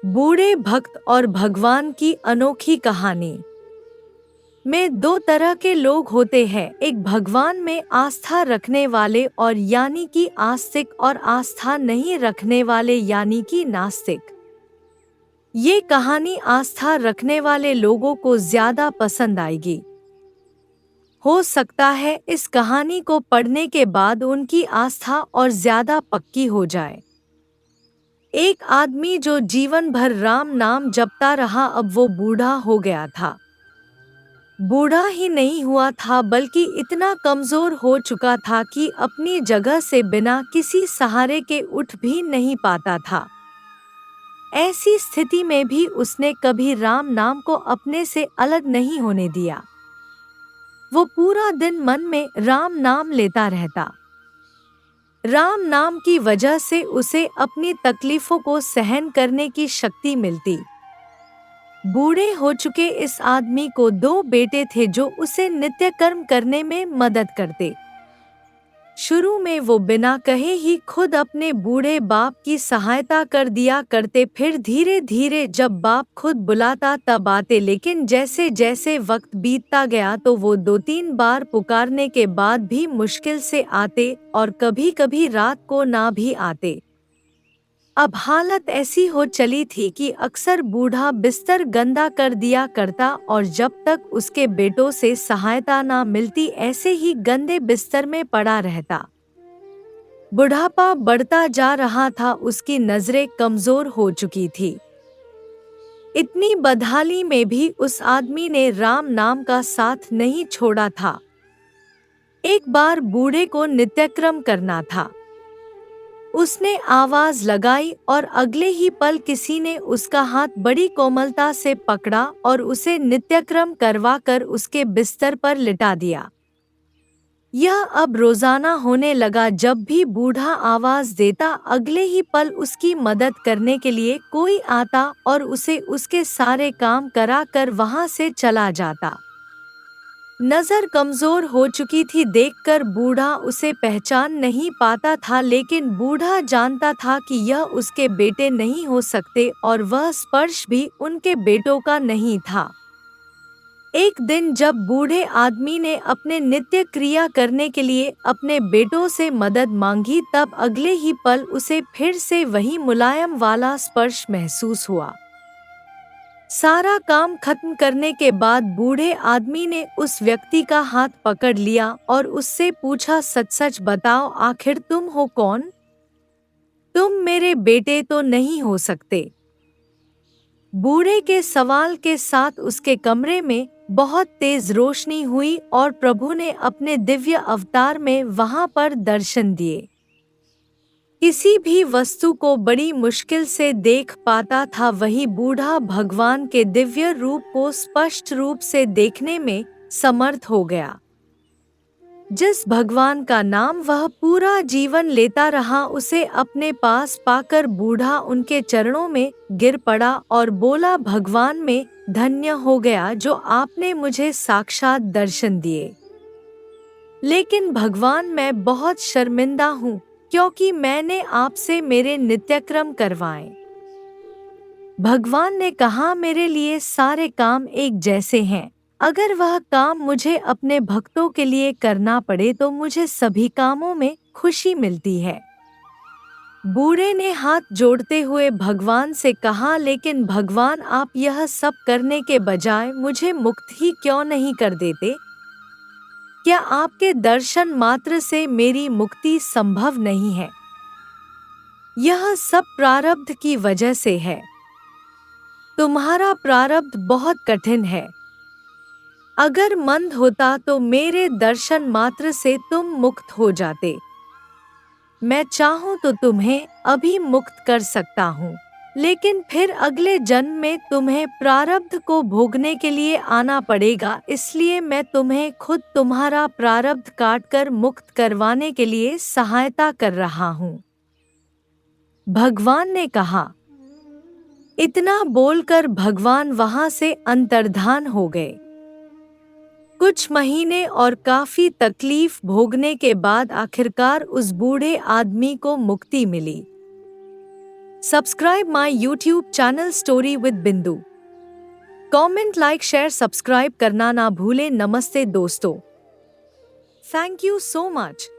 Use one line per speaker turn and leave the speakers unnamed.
बूढ़े भक्त और भगवान की अनोखी कहानी। में दो तरह के लोग होते हैं, एक भगवान में आस्था रखने वाले और यानी कि आस्तिक, और आस्था नहीं रखने वाले यानी कि नास्तिक। ये कहानी आस्था रखने वाले लोगों को ज्यादा पसंद आएगी। हो सकता है इस कहानी को पढ़ने के बाद उनकी आस्था और ज्यादा पक्की हो जाए। एक आदमी जो जीवन भर राम नाम जपता रहा, अब वो बूढ़ा हो गया था। बूढ़ा ही नहीं हुआ था बल्कि इतना कमजोर हो चुका था कि अपनी जगह से बिना किसी सहारे के उठ भी नहीं पाता था। ऐसी स्थिति में भी उसने कभी राम नाम को अपने से अलग नहीं होने दिया। वो पूरा दिन मन में राम नाम लेता रहता। राम नाम की वजह से उसे अपनी तकलीफों को सहन करने की शक्ति मिलती। बूढ़े हो चुके इस आदमी को दो बेटे थे जो उसे नित्य कर्म करने में मदद करते। शुरू में वो बिना कहे ही खुद अपने बूढ़े बाप की सहायता कर दिया करते, फिर धीरे धीरे जब बाप खुद बुलाता तब आते, लेकिन जैसे जैसे वक्त बीतता गया तो वो 2-3 बार पुकारने के बाद भी मुश्किल से आते और कभी कभी रात को ना भी आते। अब हालत ऐसी हो चली थी कि अक्सर बूढ़ा बिस्तर गंदा कर दिया करता और जब तक उसके बेटों से सहायता ना मिलती ऐसे ही गंदे बिस्तर में पड़ा रहता। बुढ़ापा बढ़ता जा रहा था, उसकी नजरें कमजोर हो चुकी थी। इतनी बदहाली में भी उस आदमी ने राम नाम का साथ नहीं छोड़ा था। एक बार बूढ़े को नित्यक्रम करना था। उसने आवाज लगाई और अगले ही पल किसी ने उसका हाथ बड़ी कोमलता से पकड़ा और उसे नित्यक्रम करवाकर उसके बिस्तर पर लिटा दिया। यह अब रोजाना होने लगा। जब भी बूढ़ा आवाज देता अगले ही पल उसकी मदद करने के लिए कोई आता और उसे उसके सारे काम करा कर वहां से चला जाता। नजर कमजोर हो चुकी थी, देखकर बूढ़ा उसे पहचान नहीं पाता था, लेकिन बूढ़ा जानता था कि यह उसके बेटे नहीं हो सकते और वह स्पर्श भी उनके बेटों का नहीं था। एक दिन जब बूढ़े आदमी ने अपने नित्य क्रिया करने के लिए अपने बेटों से मदद मांगी तब अगले ही पल उसे फिर से वही मुलायम वाला स्पर्श महसूस हुआ। सारा काम खत्म करने के बाद बूढ़े आदमी ने उस व्यक्ति का हाथ पकड़ लिया और उससे पूछा, सच सच बताओ, आखिर तुम हो कौन? तुम मेरे बेटे तो नहीं हो सकते। बूढ़े के सवाल के साथ उसके कमरे में बहुत तेज रोशनी हुई और प्रभु ने अपने दिव्य अवतार में वहां पर दर्शन दिए। किसी भी वस्तु को बड़ी मुश्किल से देख पाता था, वही बूढ़ा भगवान के दिव्य रूप को स्पष्ट रूप से देखने में समर्थ हो गया। जिस भगवान का नाम वह पूरा जीवन लेता रहा, उसे अपने पास पाकर बूढ़ा उनके चरणों में गिर पड़ा और बोला, भगवान मैं धन्य हो गया जो आपने मुझे साक्षात दर्शन दिए। लेकिन भगवान मैं बहुत शर्मिंदा हूँ क्योंकि मैंने आपसे मेरे नित्यक्रम करवाए। भगवान ने कहा, मेरे लिए सारे काम एक जैसे हैं। अगर वह काम मुझे अपने भक्तों के लिए करना पड़े तो मुझे सभी कामों में खुशी मिलती है। बूढ़े ने हाथ जोड़ते हुए भगवान से कहा, लेकिन भगवान आप यह सब करने के बजाय मुझे मुक्त ही क्यों नहीं कर देते? क्या आपके दर्शन मात्र से मेरी मुक्ति संभव नहीं है? यह सब प्रारब्ध की वजह से है। तुम्हारा प्रारब्ध बहुत कठिन है। अगर मंद होता तो मेरे दर्शन मात्र से तुम मुक्त हो जाते। मैं चाहूं तो तुम्हें अभी मुक्त कर सकता हूँ, लेकिन फिर अगले जन्म में तुम्हें प्रारब्ध को भोगने के लिए आना पड़ेगा, इसलिए मैं तुम्हें खुद तुम्हारा प्रारब्ध काटकर मुक्त करवाने के लिए सहायता कर रहा हूँ। भगवान ने कहा। इतना बोलकर भगवान वहां से अंतर्धान हो गए। कुछ महीने और काफी तकलीफ भोगने के बाद आखिरकार उस बूढ़े आदमी को मुक्ति मिली। Subscribe my YouTube channel story with Bindu. Comment, like, share, subscribe करना ना भूलें। नमस्ते दोस्तों। Thank you so much.